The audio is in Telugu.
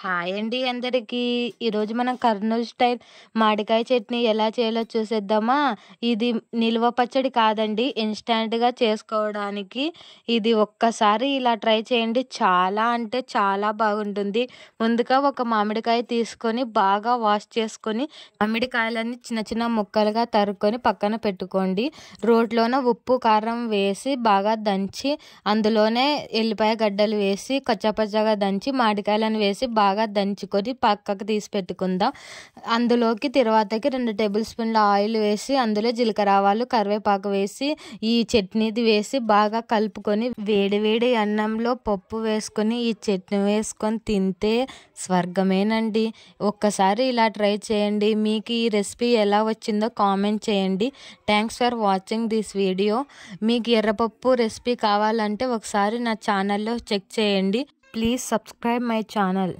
హాయ్ అండి అందరికీ. ఈరోజు మనం కర్నూలు స్టైల్ మామిడికాయ చట్నీ ఎలా చేయాలో చూసేద్దామా? ఇది నిల్వ పచ్చడి కాదండి, ఇన్‌స్టాంట్‌గా చేసుకోవడానికి. ఇది ఒక్కసారి ఇలా ట్రై చేయండి. చాలా అంటే చాలా బాగుంటుంది. ముందుగా ఒక మామిడికాయ తీసుకొని బాగా వాష్ చేసుకొని, మామిడికాయలన్నీ చిన్న చిన్న ముక్కలుగా తరుక్కొని పక్కన పెట్టుకోండి. రోట్లోన ఉప్పు, కారం వేసి బాగా దంచి, అందులోనే ఎల్లిపాయ గడ్డలు వేసి కచ్చాపచ్చాగా దంచి మామిడికాయలను వేసి బాగా దంచుకొని పక్కకు తీసి పెట్టుకుందాం. అందులోకి తర్వాతకి 2 టేబుల్ స్పూన్ల ఆయిల్ వేసి, అందులో జీలకర్ర ఆవాలు కరివేపాకు వేసి, ఈ చట్నీది వేసి బాగా కలుపుకొని, వేడి వేడి అన్నంలో పప్పు వేసుకొని ఈ చట్నీ వేసుకొని తింటే స్వర్గమేనండి. ఒక్కసారి ఇలా ట్రై చేయండి. మీకు ఈ రెసిపీ ఎలా వచ్చిందో కామెంట్ చేయండి. Thanks for watching this video. మీకు ఎర్రపప్పు రెసిపీ కావాలంటే ఒకసారి నా ఛానల్లో చెక్ చేయండి. Please subscribe my channel.